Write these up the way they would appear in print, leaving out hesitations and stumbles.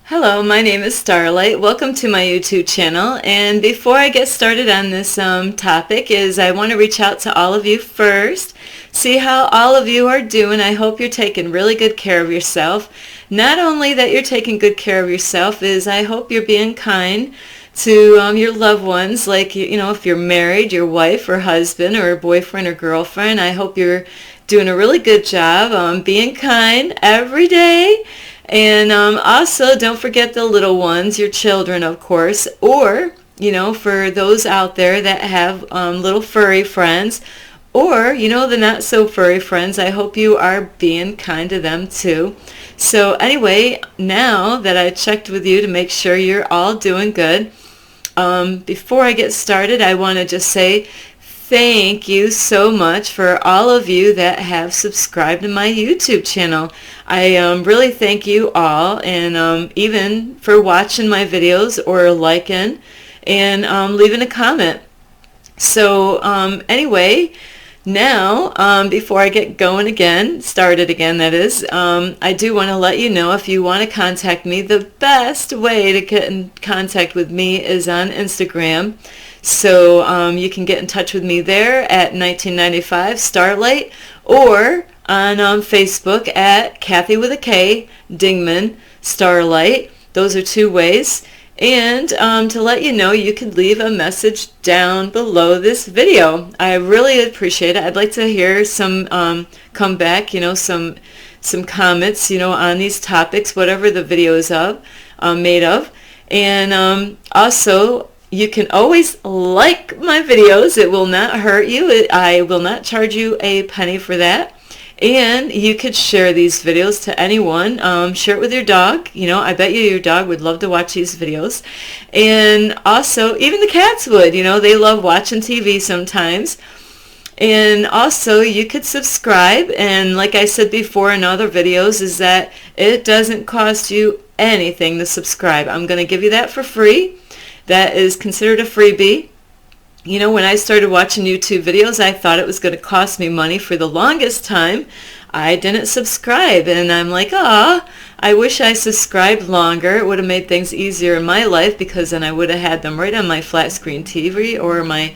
Hello, my name is Starlight. Welcome to my YouTube channel. And before I get started on this topic I want to reach out to all of you first, see how all of you are doing. I hope you're taking really good care of yourself. Not only that you're taking good care of yourself, I hope you're being kind to your loved ones, like, if you're married, your wife or husband or boyfriend or girlfriend. I hope you're doing a really good job being kind every day. And also, don't forget the little ones, your children, of course, or, for those out there that have little furry friends, or, the not so furry friends, I hope you are being kind to them too. So anyway, now that I checked with you to make sure you're all doing good, before I get started, I want to just say thank you so much for all of you that have subscribed to my YouTube channel. I really thank you all, and even for watching my videos or liking and leaving a comment. So anyway, now before I get going again, started again that is, I do want to let you know, if you want to contact me, the best way to get in contact with me is on Instagram. So you can get in touch with me there at 1995 Starlight, or on Facebook at Kathy with a K Dingman Starlight. Those are two ways. And to let you know, you can leave a message down below this video. I really appreciate it. I'd like to hear some comeback, some comments, on these topics, whatever the video is made of. And also, you can always like my videos. It will not hurt you. I will not charge you a penny for that. And you could share these videos to anyone. Share it with your dog. I bet you your dog would love to watch these videos. And also, even the cats would. They love watching TV sometimes. And also, you could subscribe. And like I said before in other videos, is that it doesn't cost you anything to subscribe. I'm going to give you that for free. That is considered a freebie. When I started watching YouTube videos, I thought it was going to cost me money. For the longest time, I didn't subscribe. And I'm like, I wish I subscribed longer. It would have made things easier in my life, because then I would have had them right on my flat screen TV or my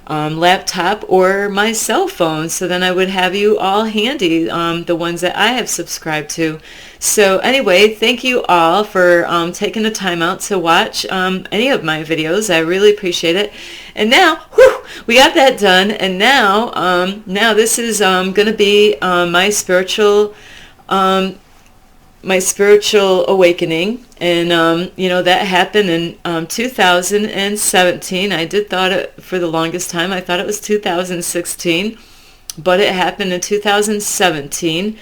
laptop or my cell phone. So then I would have you all handy, the ones that I have subscribed to. So anyway, thank you all for taking the time out to watch any of my videos. I really appreciate it. And now, we got that done. And now this is going to be my spiritual awakening. And that happened in 2017. I did thought it, for the longest time, I thought it was 2016, but it happened in 2017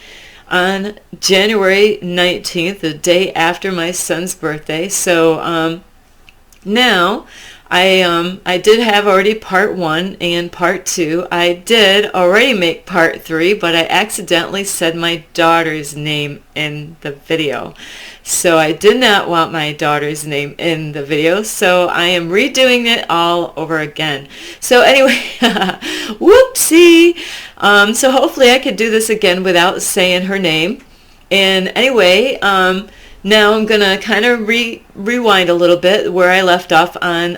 on January 19th, the day after my son's birthday. So now I did have already part 1 and part 2. I did already make part 3, but I accidentally said my daughter's name in the video. So I did not want my daughter's name in the video, so I am redoing it all over again. So anyway, whoopsie. So hopefully I could do this again without saying her name. And anyway, now I'm going to kind of rewind a little bit where I left off on,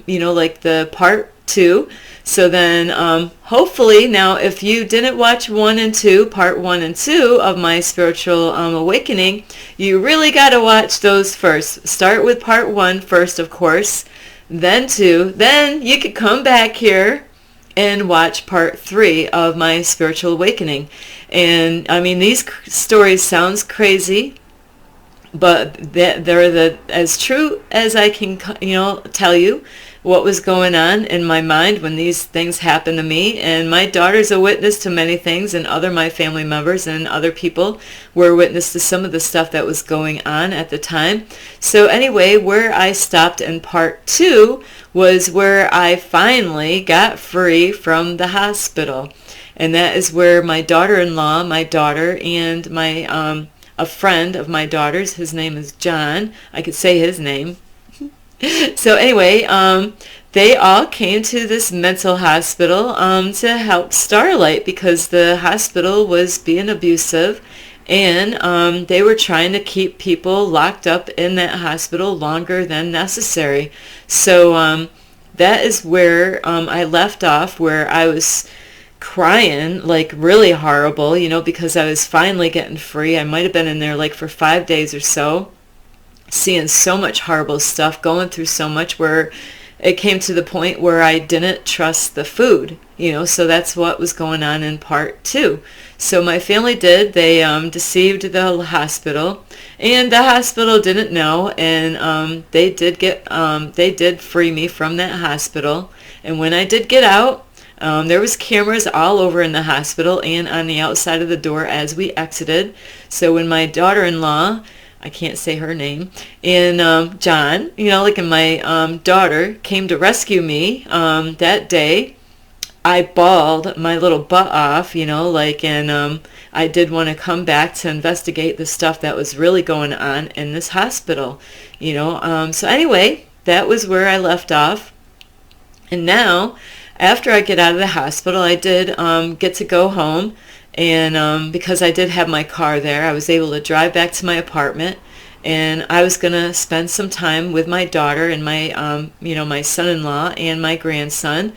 like the part 2. So then hopefully, now if you didn't watch part 1 and 2 of my spiritual awakening, you really got to watch those first. Start with part 1 first, of course, then 2. Then you could come back here and watch part 3 of my spiritual awakening. And I mean, these stories sounds crazy, but they're as true as I can, tell you what was going on in my mind when these things happened to me. And my daughter's a witness to many things, and my family members and other people were witness to some of the stuff that was going on at the time. So anyway, where I stopped in part 2 was where I finally got free from the hospital. And that is where my daughter-in-law, my daughter, and my a friend of my daughter's, his name is John. I could say his name. So anyway, they all came to this mental hospital to help Starlight, because the hospital was being abusive and they were trying to keep people locked up in that hospital longer than necessary. So that is where I left off, where I was crying like really horrible, because I was finally getting free. I might have been in there like for 5 days or so, seeing so much horrible stuff, going through so much, where it came to the point where I didn't trust the food, so that's what was going on in part two. So my family they deceived the hospital, and the hospital didn't know, and they did free me from that hospital. And when I did get out, there was cameras all over in the hospital and on the outside of the door as we exited. So when my daughter-in-law, I can't say her name, and John, and my daughter came to rescue me that day, I bawled my little butt off, and I did want to come back to investigate the stuff that was really going on in this hospital, So anyway, that was where I left off. And now, after I get out of the hospital, I did get to go home. And because I did have my car there, I was able to drive back to my apartment, and I was going to spend some time with my daughter and my, my son-in-law and my grandson.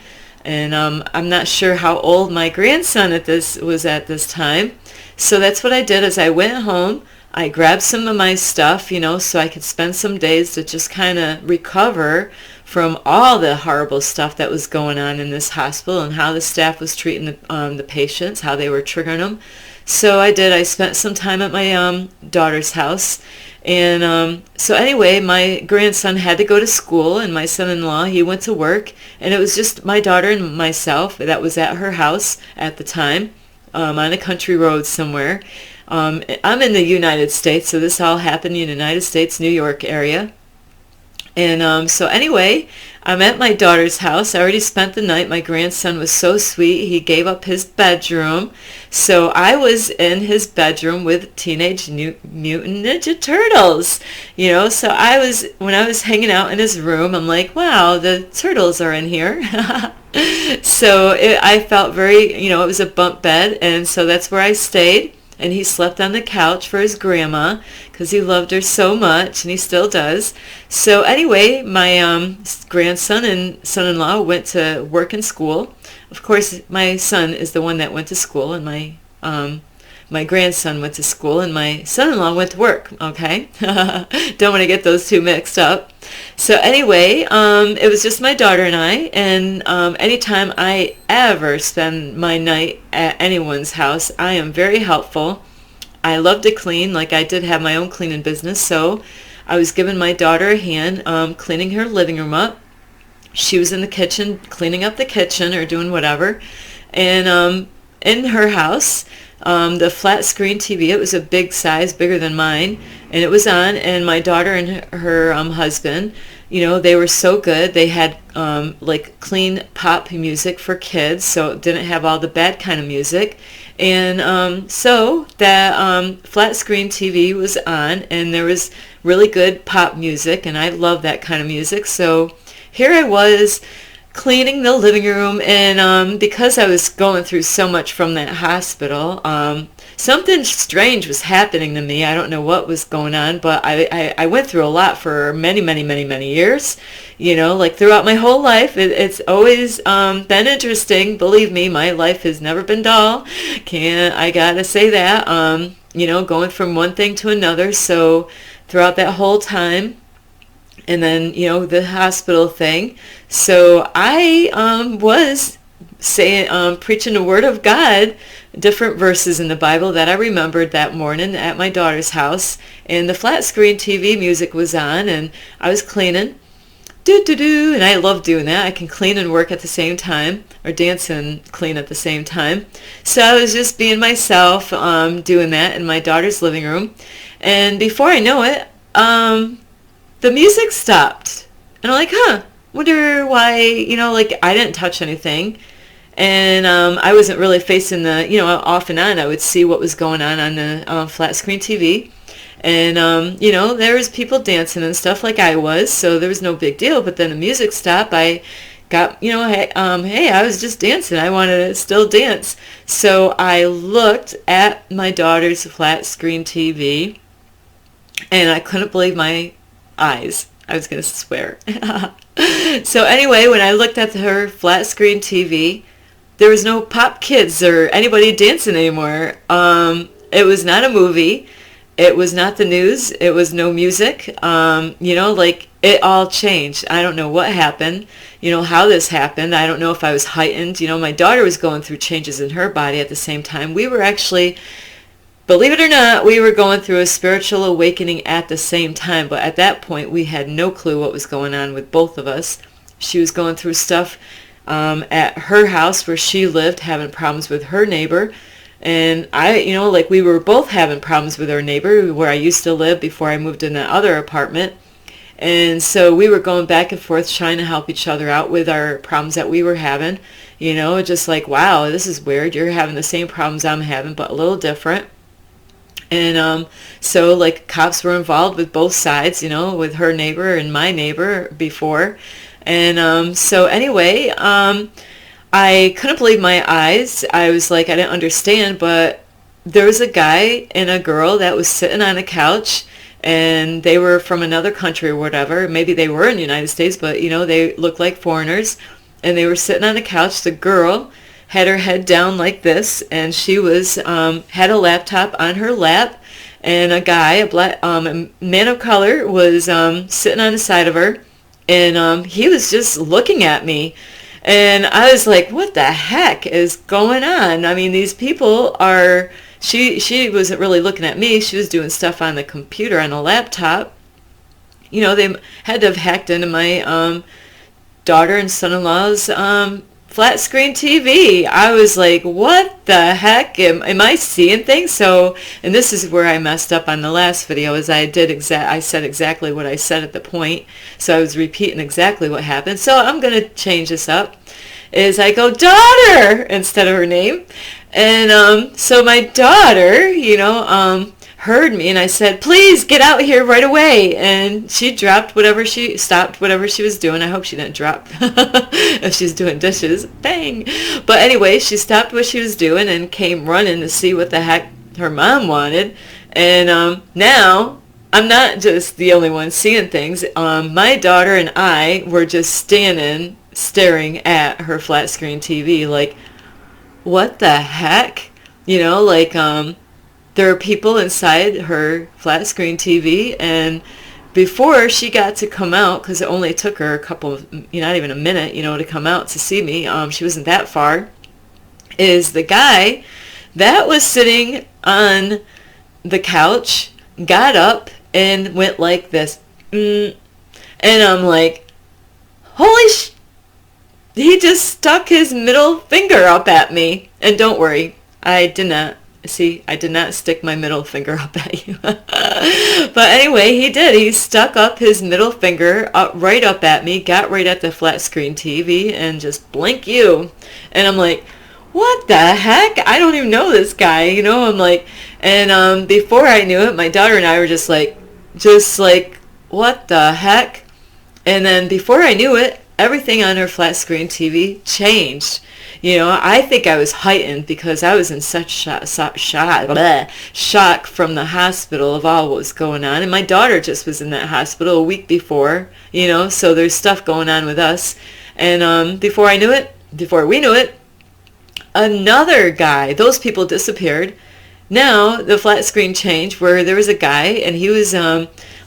And I'm not sure how old my grandson was at this time. So that's what I did. As I went home, I grabbed some of my stuff, so I could spend some days to just kind of recover from all the horrible stuff that was going on in this hospital, and how the staff was treating the patients, how they were triggering them. So I did. I spent some time at my daughter's house. And so anyway, my grandson had to go to school, and my son-in-law, he went to work. And it was just my daughter and myself that was at her house at the time, on a country road somewhere. I'm in the United States, so this all happened in the United States, New York area. And so anyway, I'm at my daughter's house. I already spent the night. My grandson was so sweet. He gave up his bedroom. So I was in his bedroom with Teenage Mutant Ninja Turtles. So when I was hanging out in his room, I'm like, wow, the turtles are in here. So I felt very, it was a bunk bed. And so that's where I stayed. And he slept on the couch for his grandma because he loved her so much, and he still does. So anyway, my grandson and son-in-law went to work and school. Of course, my son is the one that went to school, and my grandson went to school, and my son-in-law went to work, okay? Don't want to get those two mixed up. So anyway, it was just my daughter and I, and anytime I ever spend my night at anyone's house, I am very helpful. I love to clean, like I did have my own cleaning business, so I was giving my daughter a hand cleaning her living room up. She was in the kitchen, cleaning up the kitchen or doing whatever. And in her house, the flat screen TV, it was a big size, bigger than mine, and it was on, and my daughter and her husband, they were so good. They had like clean pop music for kids, so it didn't have all the bad kind of music. And so that flat screen TV was on, and there was really good pop music, and I love that kind of music. So here I was cleaning the living room, and because I was going through so much from that hospital, something strange was happening to me. I don't know what was going on, but I went through a lot for many, many, many, many years. Like throughout my whole life, it's always been interesting. Believe me, my life has never been dull. I gotta say that. Going from one thing to another. So throughout that whole time, and then, the hospital thing. So I was saying, preaching the Word of God, different verses in the Bible that I remembered that morning at my daughter's house. And the flat screen TV music was on, and I was cleaning. Do-do-do, and I love doing that. I can clean and work at the same time, or dance and clean at the same time. So I was just being myself, doing that in my daughter's living room. And before I know it, the music stopped. And I'm like, wonder why, I didn't touch anything. And I wasn't really facing the, off and on. I would see what was going on the flat screen TV. And, there was people dancing and stuff like I was, so there was no big deal. But then the music stopped. I got, hey, I was just dancing. I wanted to still dance. So I looked at my daughter's flat screen TV, and I couldn't believe my eyes. I was going to swear. So anyway, when I looked at her flat screen TV, there was no pop kids or anybody dancing anymore. It was not a movie. It was not the news. It was no music. Like it all changed. I don't know what happened, how this happened. I don't know if I was heightened. My daughter was going through changes in her body at the same time. We were actually, believe it or not, we were going through a spiritual awakening at the same time. But at that point, we had no clue what was going on with both of us. She was going through stuff at her house where she lived, having problems with her neighbor. And I, we were both having problems with our neighbor where I used to live before I moved in that other apartment. And so we were going back and forth trying to help each other out with our problems that we were having. Just like, wow, this is weird. You're having the same problems I'm having, but a little different. And so like cops were involved with both sides, with her neighbor and my neighbor before. And so anyway, I couldn't believe my eyes. I was like, I didn't understand, but there was a guy and a girl that was sitting on a couch, and they were from another country or whatever. Maybe they were in the United States, but, they looked like foreigners, and they were sitting on a couch. The girl had her head down like this, and she was had a laptop on her lap, and a guy, a man of color, was sitting on the side of her, and he was just looking at me. And I was like, what the heck is going on? I mean, these people are, she wasn't really looking at me. She was doing stuff on the computer, on a laptop. They had to have hacked into my daughter and son-in-law's flat screen TV. I was like, what the heck? Am I seeing things? So, and this is where I messed up on the last video, is I said exactly what I said at the point. So I was repeating exactly what happened. So I'm going to change this up. Is I go, daughter, instead of her name. And so my daughter, heard me, and I said, please get out here right away. And she stopped whatever she was doing. I hope she didn't drop if she's doing dishes. Bang. But anyway, she stopped what she was doing and came running to see what the heck her mom wanted. And now I'm not just the only one seeing things. My daughter and I were just standing staring at her flat screen TV like, what the heck? There are people inside her flat screen TV, and before she got to come out, because it only took her a couple of, not even a minute, to come out to see me, she wasn't that far, is the guy that was sitting on the couch got up and went like this. And I'm like, holy he just stuck his middle finger up at me. And don't worry, I did not stick my middle finger up at you. But anyway, he did. He stuck up his middle finger right up at me, got right at the flat screen TV, and just blink you. And I'm like, what the heck? I don't even know this guy, I'm like, and before I knew it, my daughter and I were just like, what the heck? And then before I knew it, everything on her flat screen TV changed. I think I was heightened because I was in such shock from the hospital of all what was going on. And my daughter just was in that hospital a week before, so there's stuff going on with us. And before we knew it, another guy, those people disappeared. Now the flat screen changed where there was a guy, and he was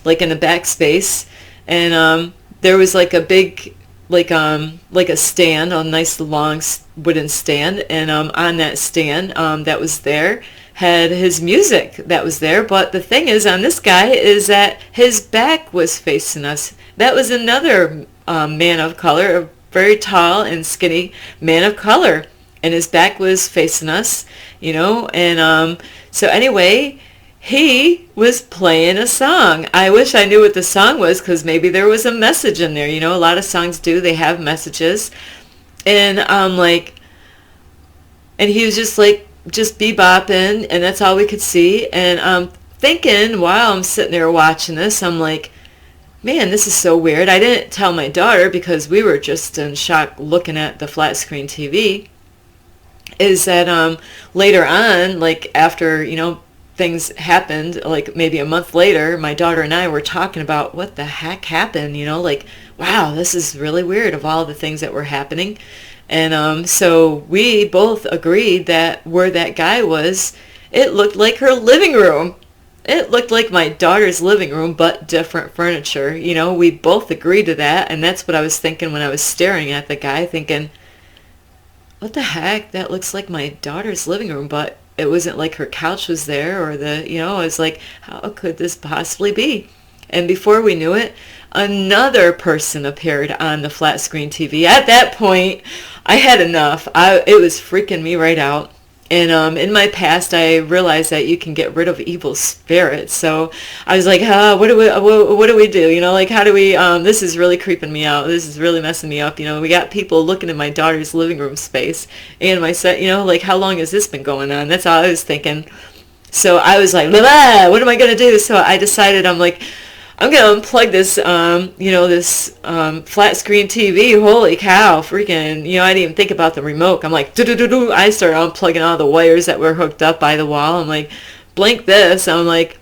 like in a backspace, and there was like a big, like a stand, a nice long wooden stand, and on that stand that was there had his music that was there. But the thing is on this guy is that his back was facing us. That was another man of color, a very tall and skinny man of color, and his back was facing us, and so anyway, he was playing a song. I wish I knew what the song was, because maybe there was a message in there. A lot of songs do. They have messages. And and he was just bebopping, and that's all we could see. And I'm thinking, while I'm sitting there watching this, I'm like, man, this is so weird. I didn't tell my daughter because we were just in shock looking at the flat screen TV. Is that later on, like after, things happened, like maybe a month later, my daughter and I were talking about what the heck happened, like, wow, this is really weird of all the things that were happening. And so we both agreed that where that guy was, it looked like her living room. It looked like my daughter's living room, but different furniture. We both agreed to that, and that's what I was thinking when I was staring at the guy, thinking, what the heck? That looks like my daughter's living room, but it wasn't like her couch was there or I was like, how could this possibly be? And before we knew it, another person appeared on the flat screen TV. At that point, I had enough. It was freaking me right out. And in my past, I realized that you can get rid of evil spirits. So I was like, what do we do? Like, how do we, this is really creeping me out. This is really messing me up. We got people looking in my daughter's living room space. And my son, like, how long has this been going on? That's all I was thinking. So I was like, blah, blah, what am I going to do? So I decided, I'm like, I'm going to unplug this, this flat screen TV. Holy cow, freaking, I didn't even think about the remote. I'm like, do-do-do-do. I started unplugging all the wires that were hooked up by the wall. I'm like, blink this. I'm like,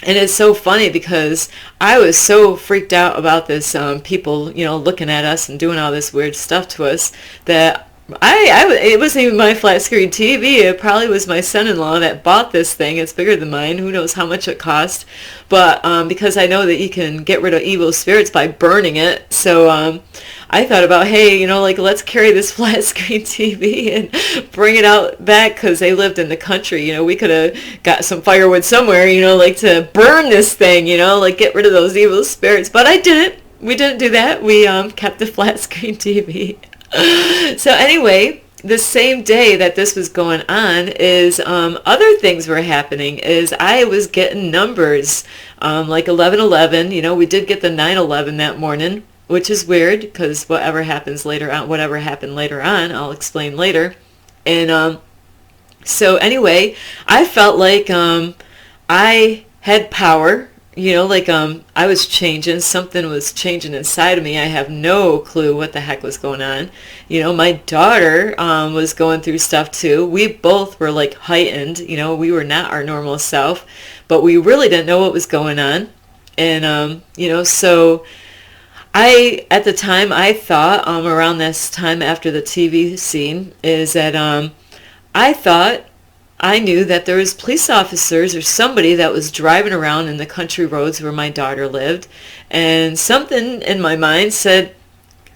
and it's so funny because I was so freaked out about this people, looking at us and doing all this weird stuff to us that it wasn't even my flat screen TV. It probably was my son-in-law that bought this thing. It's bigger than mine. Who knows how much it cost? But because I know that you can get rid of evil spirits by burning it, so I thought about, hey, like, let's carry this flat screen TV and bring it out back because they lived in the country. We could have got some firewood somewhere, like to burn this thing, like get rid of those evil spirits. But I didn't. We didn't do that. We kept the flat screen TV. So anyway, the same day that this was going on is other things were happening. Is I was getting numbers like 1111. We did get the 911 that morning, which is weird because whatever happened later on, I'll explain later. And so anyway, I felt like I had power. I was changing, something was changing inside of me. I have no clue what the heck was going on. My daughter was going through stuff too. We both were like heightened, we were not our normal self, but we really didn't know what was going on. And, so at the time I thought, around this time after the TV scene, is that I thought I knew that there was police officers or somebody that was driving around in the country roads where my daughter lived, and something in my mind said,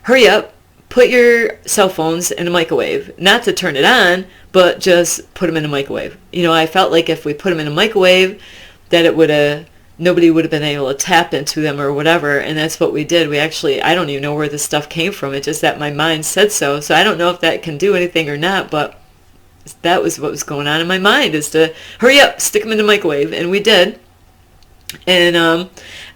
hurry up, put your cell phones in a microwave. Not to turn it on, but just put them in a microwave. I felt like if we put them in a microwave, that nobody would have been able to tap into them or whatever, and that's what we did. We actually, I don't even know where this stuff came from. It's just that my mind said so. So I don't know if that can do anything or not, but that was what was going on in my mind, is to hurry up, stick them in the microwave, and we did. And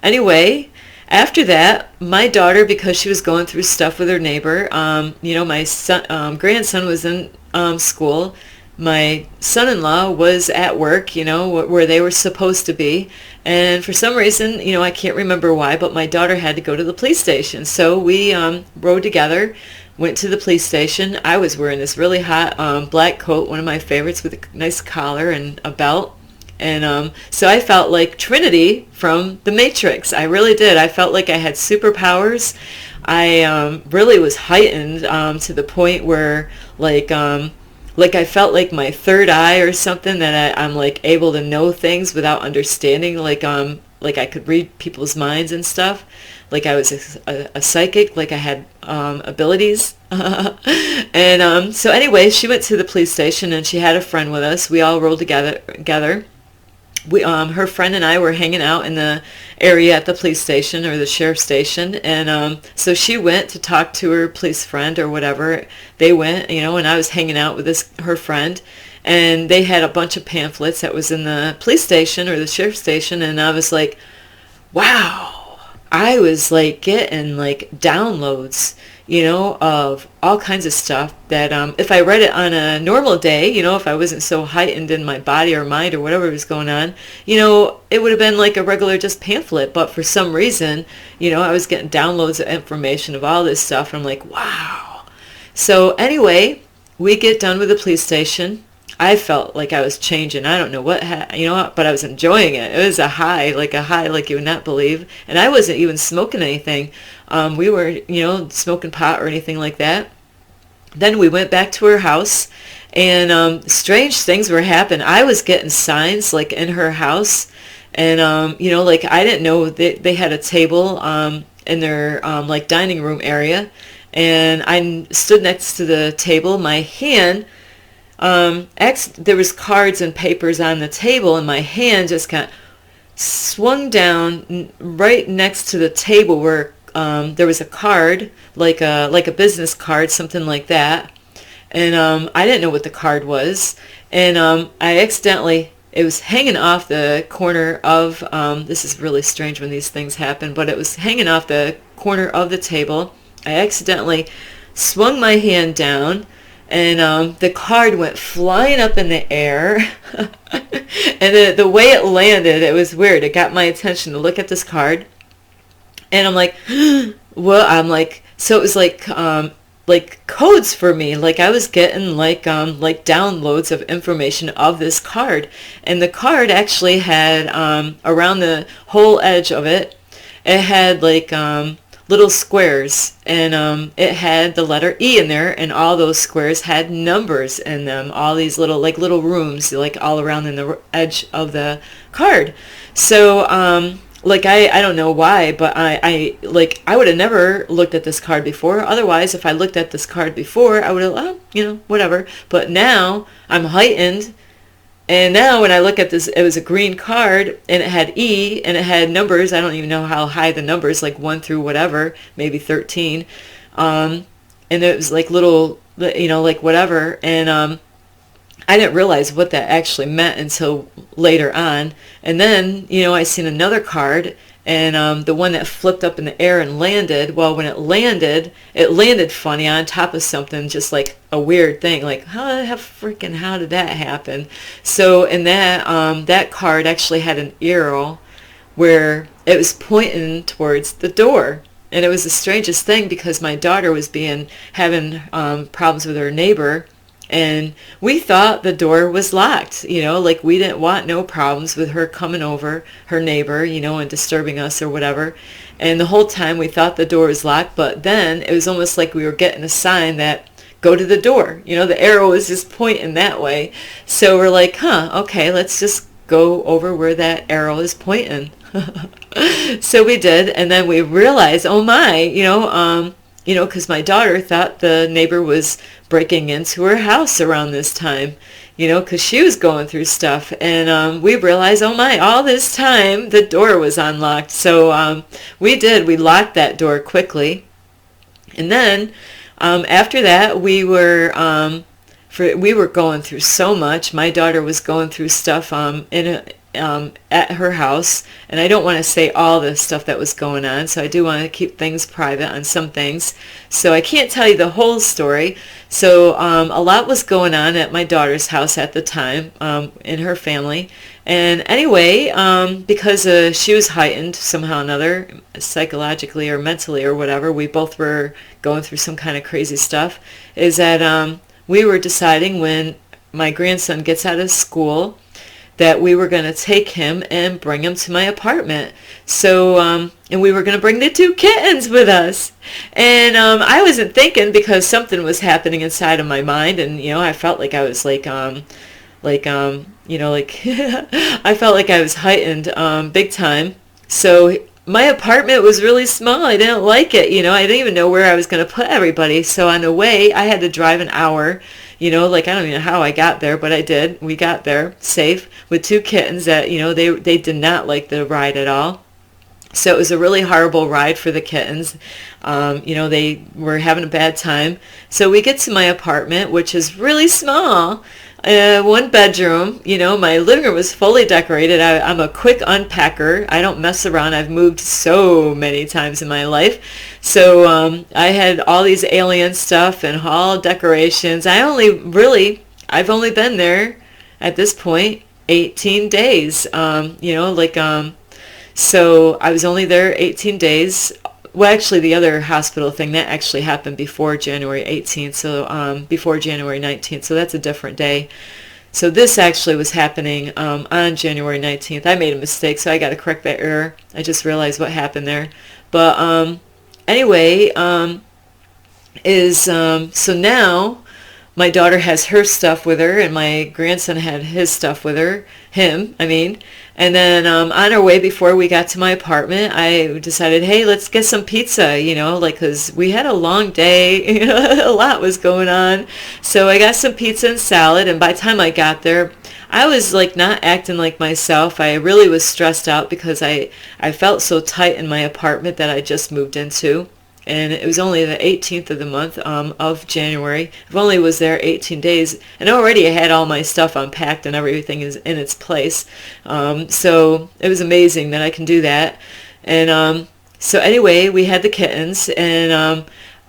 anyway, after that, my daughter, because she was going through stuff with her neighbor, my son, grandson was in school. My son-in-law was at work, where they were supposed to be. And for some reason, I can't remember why, but my daughter had to go to the police station. So we rode together, went to the police station. I was wearing this really hot black coat, one of my favorites, with a nice collar and a belt. And so I felt like Trinity from The Matrix. I really did. I felt like I had superpowers. I really was heightened to the point where, like I felt like my third eye or something, that I'm like able to know things without understanding. Like I could read people's minds and stuff. Like I was a psychic, like I had abilities. And so anyway, she went to the police station and she had a friend with us. We all rode together. Her friend and I were hanging out in the area at the police station or the sheriff's station, and so she went to talk to her police friend or whatever. They went, and I was hanging out with her friend, and they had a bunch of pamphlets that was in the police station or the sheriff's station, and I was like, wow, I was like getting like downloads, of all kinds of stuff that if I read it on a normal day, if I wasn't so heightened in my body or mind or whatever was going on, it would have been like a regular just pamphlet. But for some reason, I was getting downloads of information of all this stuff. And I'm like, wow. So anyway, we get done with the police station. I felt like I was changing. I don't know what, but I was enjoying it. It was a high like you would not believe. And I wasn't even smoking anything. We weren't, smoking pot or anything like that. Then we went back to her house, and strange things were happening. I was getting signs like in her house, and like I didn't know they had a table in their like dining room area, and I stood next to the table. My hand. There was cards and papers on the table, and my hand just kind of swung down right next to the table where there was a card, like a business card, something like that. And I didn't know what the card was, and I accidentally, it was hanging off the corner of, this is really strange when these things happen, but it was hanging off the corner of the table. I accidentally swung my hand down, and the card went flying up in the air. And the way it landed, it was weird. It got my attention to look at this card. And I'm like, so it was like codes for me. Like I was getting like downloads of information of this card. And the card actually had, around the whole edge of it, it had like, little squares, and it had the letter E in there, and all those squares had numbers in them, all these little rooms like all around in the edge of the card. So I don't know why, but I would have never looked at this card before. Otherwise, if I looked at this card before, I would have, whatever. But now I'm heightened. And now when I look at this, it was a green card, and it had E, and it had numbers. I don't even know how high the numbers, like 1 through whatever, maybe 13. And it was like little, like whatever. And I didn't realize what that actually meant until later on. And then, I seen another card, and the one that flipped up in the air and landed. Well, when it landed funny on top of something, just like a weird thing. Like, how did that happen? So in that card actually had an arrow where it was pointing towards the door. And it was the strangest thing because my daughter was having problems with her neighbor. And we thought the door was locked, like we didn't want no problems with her coming over, her neighbor, and disturbing us or whatever. And the whole time we thought the door was locked, but then it was almost like we were getting a sign that go to the door. The arrow was just pointing that way. So we're like, okay, let's just go over where that arrow is pointing. So we did, and then we realized, oh my, because my daughter thought the neighbor was breaking into her house around this time, because she was going through stuff. And we realized, oh my, all this time the door was unlocked. So we locked that door quickly. And then after that, we were going through so much. My daughter was going through stuff at her house, and I don't want to say all the stuff that was going on, so I do want to keep things private on some things, so I can't tell you the whole story. So a lot was going on at my daughter's house at the time, in her family. And anyway, because she was heightened somehow or another, psychologically or mentally or whatever, we both were going through some kind of crazy stuff, is that we were deciding when my grandson gets out of school that we were going to take him and bring him to my apartment. So, and we were going to bring the 2 kittens with us. And I wasn't thinking, because something was happening inside of my mind, and, I felt like I was I felt like I was heightened big time. So my apartment was really small. I didn't like it. I didn't even know where I was going to put everybody. So on the way, I had to drive an hour. I don't even know how I got there, but I did. We got there safe with 2 kittens that, they did not like the ride at all. So it was a really horrible ride for the kittens. They were having a bad time. So we get to my apartment, which is really small. one bedroom. You know, my living room was fully decorated. I'm a quick unpacker. I don't mess around. I've moved so many times in my life. So I had all these alien stuff and hall decorations. I've only been there at this point 18 days. So I was only there 18 days. Well, actually, the other hospital thing, that actually happened before January 18th, so before January 19th, so that's a different day. So this actually was happening on January 19th. I made a mistake, so I got to correct that error. I just realized what happened there. But anyway, so now my daughter has her stuff with her, and my grandson had his stuff with him, I mean. And then on our way, before we got to my apartment, I decided, hey, let's get some pizza, you know, like, because we had a long day, you know, a lot was going on. So I got some pizza and salad, and by the time I got there, I was like not acting like myself. I really was stressed out because I felt so tight in my apartment that I just moved into. And it was only the 18th of the month of January. I only was there 18 days, and already I had all my stuff unpacked and everything is in its place. So it was amazing that I can do that. And so anyway, we had the kittens, and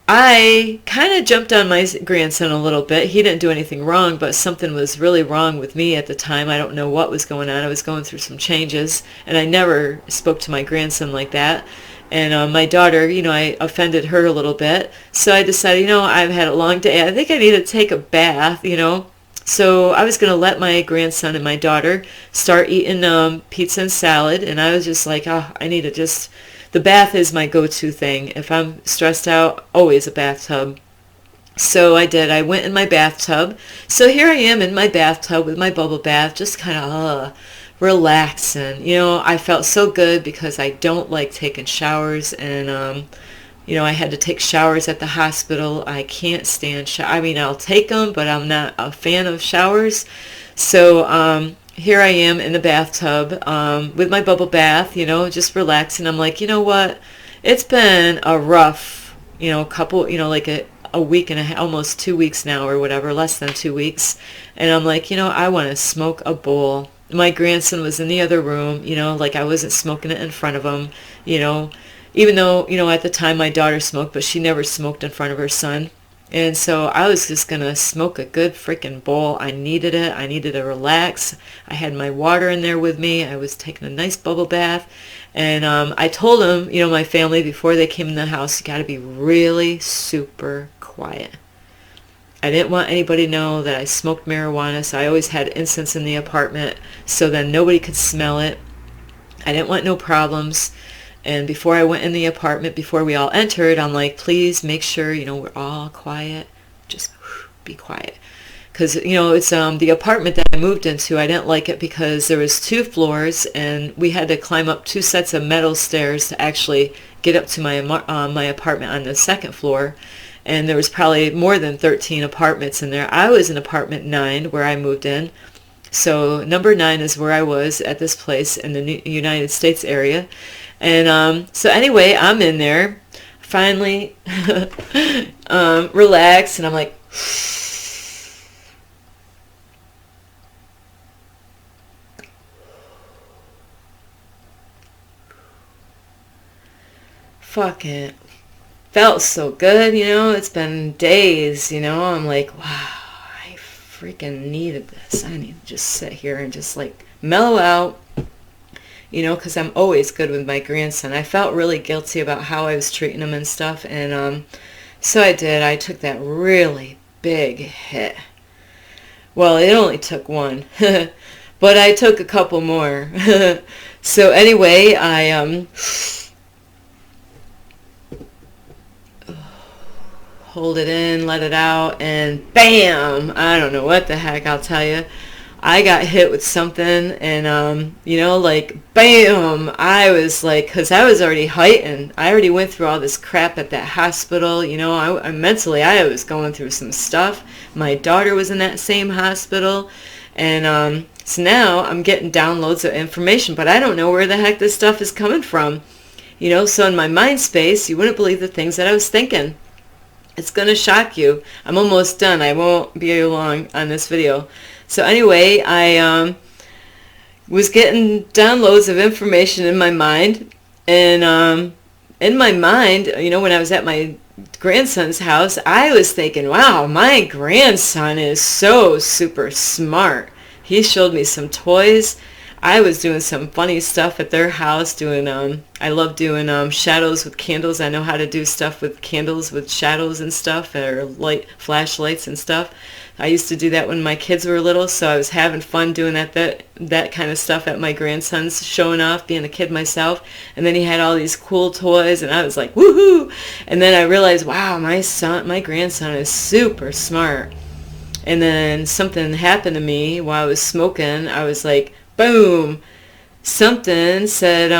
I kind of jumped on my grandson a little bit. He didn't do anything wrong, but something was really wrong with me at the time. I don't know what was going on. I was going through some changes, and I never spoke to my grandson like that. And my daughter, you know, I offended her a little bit. So I decided, you know, I've had a long day. I think I need to take a bath, you know. So I was going to let my grandson and my daughter start eating pizza and salad. And I was just like, oh, I need to just, the bath is my go-to thing. If I'm stressed out, always a bathtub. So I did. I went in my bathtub. So here I am in my bathtub with my bubble bath, just kind of relaxing. You know, I felt so good because I don't like taking showers, and you know, I had to take showers at the hospital. I can't stand I mean, I'll take them, but I'm not a fan of showers. So here I am in the bathtub with my bubble bath, you know, just relaxing. I'm like, you know what? It's been a rough, you know, couple, you know, like a week and a half, almost 2 weeks now or whatever, less than 2 weeks. And I'm like, you know, I want to smoke a bowl. My grandson was in the other room, you know, like I wasn't smoking it in front of him, you know, even though, you know, at the time my daughter smoked, but she never smoked in front of her son. And so I was just going to smoke a good freaking bowl. I needed it. I needed to relax. I had my water in there with me. I was taking a nice bubble bath. And I told them, you know, my family, before they came in the house, you got to be really super quiet. I didn't want anybody to know that I smoked marijuana, so I always had incense in the apartment so then nobody could smell it. I didn't want no problems. And before I went in the apartment, before we all entered, I'm like, please make sure, you know, we're all quiet. Just be quiet. Because, you know, it's the apartment that I moved into. I didn't like it because there was 2 floors, and we had to climb up 2 sets of metal stairs to actually get up to my apartment on the 2nd floor. And there was probably more than 13 apartments in there. I was in apartment 9 where I moved in. So number 9 is where I was at this place in the United States area. And so anyway, I'm in there, finally relaxed, and I'm like, fuck it. Felt so good, you know. It's been days, you know. I'm like, wow, I freaking needed this. I need to just sit here and just like mellow out, you know, because I'm always good with my grandson. I felt really guilty about how I was treating him and stuff, and so I did. I took that really big hit. Well, it only took one, but I took a couple more. So anyway, I hold it in, let it out, and bam! I don't know what the heck, I'll tell you. I got hit with something, and, you know, like, bam! I was like, because I was already heightened. I already went through all this crap at that hospital, you know. I mentally, I was going through some stuff. My daughter was in that same hospital, and so now I'm getting downloads of information, but I don't know where the heck this stuff is coming from. You know, so in my mind space, you wouldn't believe the things that I was thinking. It's going to shock you. I'm almost done. I won't be long on this video. So anyway, I was getting downloads of information in my mind, and in my mind, when I was at my grandson's house, I was thinking, wow, my grandson is so super smart. He showed me some toys. I was doing some funny stuff at their house, I love doing shadows with candles. I know how to do stuff with candles with shadows and stuff, or flashlights and stuff. I used to do that when my kids were little, so I was having fun doing that kind of stuff at my grandson's, showing off, being a kid myself. And then he had all these cool toys, and I was like, woohoo! And then I realized, wow, my grandson is super smart. And then something happened to me while I was smoking. I was like, boom, something said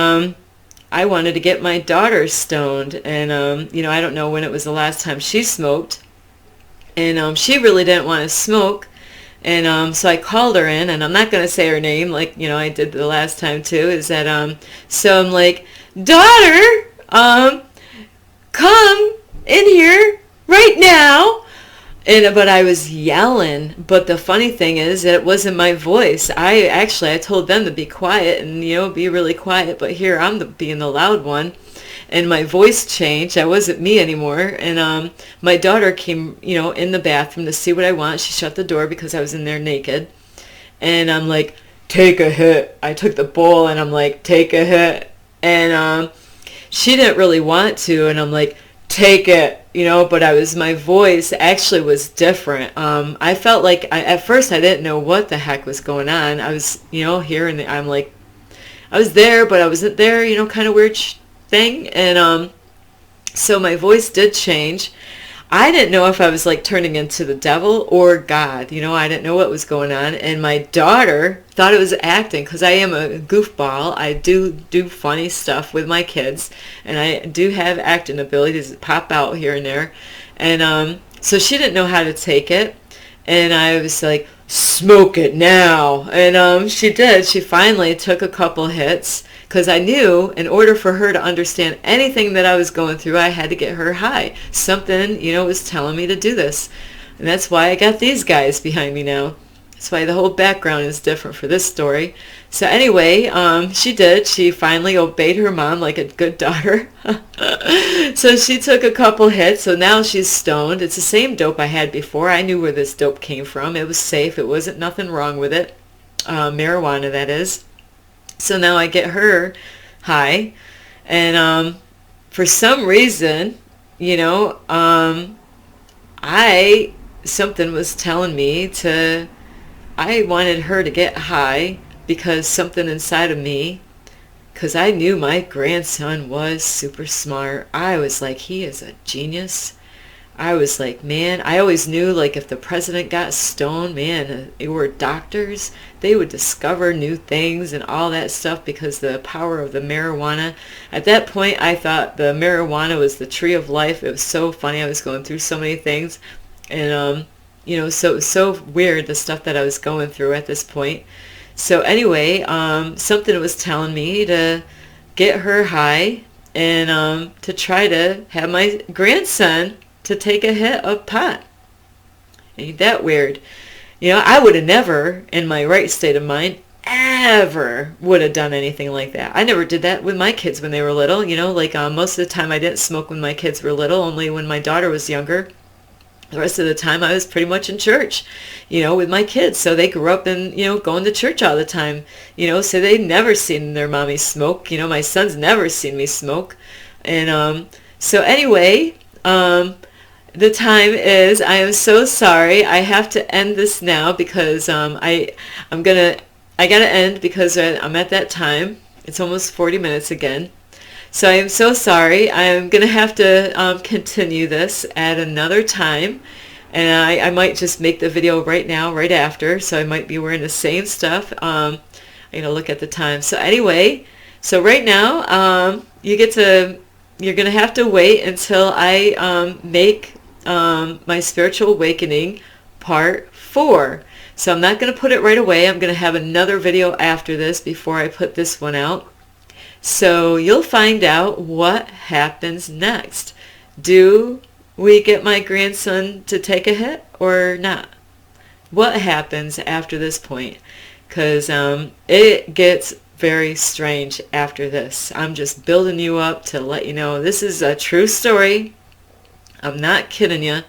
I wanted to get my daughter stoned. And, I don't know when it was the last time she smoked. And she really didn't want to smoke. And so I called her in, and I'm not going to say her name like, I did the last time too, is that, so I'm like, daughter, come in here right now. But I was yelling. But the funny thing is that it wasn't my voice. I told them to be quiet and, be really quiet. But here I'm being the loud one. And my voice changed. I wasn't me anymore. And my daughter came, in the bathroom to see what I want. She shut the door because I was in there naked. And I'm like, take a hit. I took the bowl and I'm like, take a hit. And she didn't really want to. And I'm like, take it. But my voice actually was different. I felt like, at first I didn't know what the heck was going on. I was, here, and I'm like, I was there, but I wasn't there, kind of weird thing. And so my voice did change. I didn't know if I was like turning into the devil or God. I didn't know what was going on. And my daughter thought it was acting, because I am a goofball. I do funny stuff with my kids, and I do have acting abilities that pop out here and there. And so she didn't know how to take it. And I was like, smoke it now. And she did. She finally took a couple hits, because I knew in order for her to understand anything that I was going through, I had to get her high. Something, was telling me to do this. And that's why I got these guys behind me now. That's why the whole background is different for this story. So anyway, she did. She finally obeyed her mom like a good daughter. So she took a couple hits. So now she's stoned. It's the same dope I had before. I knew where this dope came from. It was safe. It wasn't nothing wrong with it. Marijuana, that is. So now I get her high. And for some reason, something was telling me I wanted her to get high, because something inside of me, because I knew my grandson was super smart. I was like, he is a genius. I was like, man, I always knew, like, if the president got stoned, man, they were doctors, they would discover new things and all that stuff, because the power of the marijuana. At that point, I thought the marijuana was the tree of life. It was so funny. I was going through so many things. And, so it was so weird, the stuff that I was going through at this point. So anyway, something was telling me to get her high and to try to have my grandson to take a hit of pot. Ain't that weird? I would have never, in my right state of mind, ever would have done anything like that. I never did that with my kids when they were little. Most of the time I didn't smoke when my kids were little, only when my daughter was younger. The rest of the time I was pretty much in church, with my kids. So they grew up in, going to church all the time, so they never seen their mommy smoke. My son's never seen me smoke. And so anyway, the time is, I am so sorry. I have to end this now, because I gotta end, because I'm at that time. It's almost 40 minutes again. So I am so sorry. I'm going to have to continue this at another time. And I might just make the video right now, right after. So I might be wearing the same stuff. I'm going to look at the time. So anyway, so right now, you're going to have to wait until I make my spiritual awakening part 4. So I'm not going to put it right away. I'm going to have another video after this before I put this one out. So you'll find out what happens next. Do we get my grandson to take a hit or not? what happens after this point, because it gets very strange after this. I'm just building you up to let you know this is a true story. I'm not kidding you.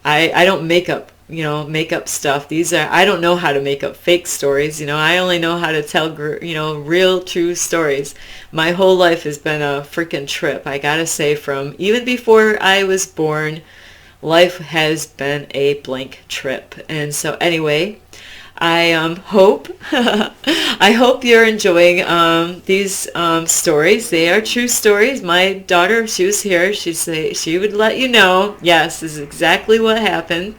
I don't make up, make up stuff. I don't know how to make up fake stories. I only know how to tell, real, true stories. My whole life has been a freaking trip. I gotta say, from even before I was born, life has been a blank trip. And so anyway, I hope I hope you're enjoying these stories. They are true stories. My daughter, if she was here, she would let you know, yes, this is exactly what happened.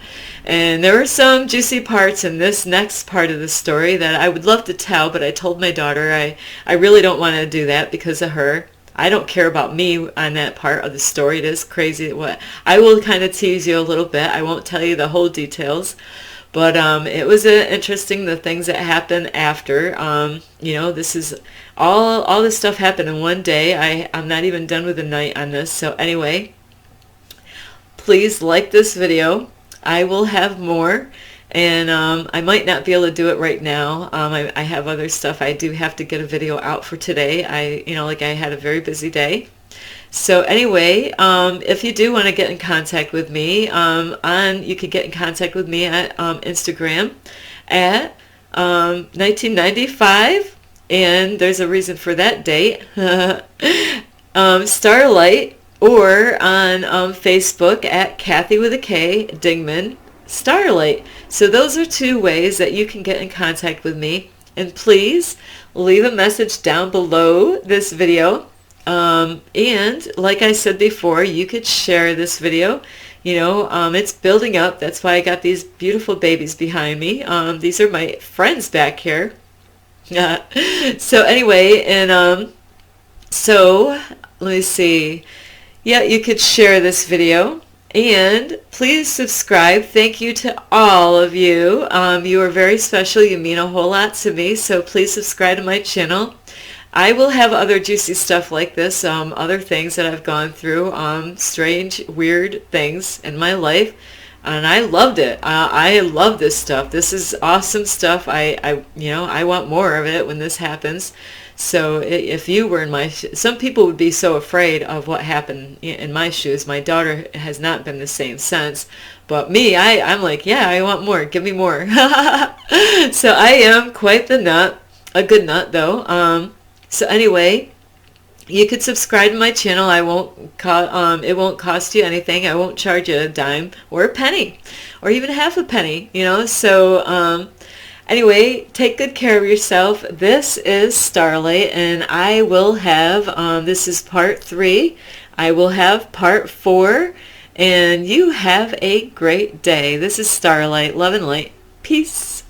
And there were some juicy parts in this next part of the story that I would love to tell, but I told my daughter I really don't want to do that because of her. I don't care about me on that part of the story. It is crazy. I will kind of tease you a little bit. I won't tell you the whole details. But it was interesting, the things that happened after. This is all this stuff happened in one day. I'm not even done with the night on this. So anyway, please like this video. I will have more, and I might not be able to do it right now. I have other stuff. I do have to get a video out for today. I had a very busy day. So anyway, if you do want to get in contact with me, you can get in contact with me at Instagram at 1995, and there's a reason for that date, Starlight, or on Facebook at Kathy with a K Dingman Starlight. So those are two ways that you can get in contact with me, and please leave a message down below this video. And like I said before, you could share this video. It's building up. That's why I got these beautiful babies behind me. These are my friends back here. So anyway, and so let me see. Yeah, you could share this video. And please subscribe. Thank you to all of you. You are very special. You mean a whole lot to me. So please subscribe to my channel. I will have other juicy stuff like this, other things that I've gone through, strange, weird things in my life, and I loved it. I love this stuff. This is awesome stuff. I want more of it when this happens. So if you were in my some people would be so afraid of what happened in my shoes. My daughter has not been the same since, but me, I'm like, yeah, I want more. Give me more. So I am quite the nut, a good nut though. So anyway, you could subscribe to my channel. It won't cost you anything. I won't charge you a dime or a penny or even half a penny, So anyway, take good care of yourself. This is Starlight, and I will have, this is part 3. I will have part 4, and you have a great day. This is Starlight. Love and light. Peace.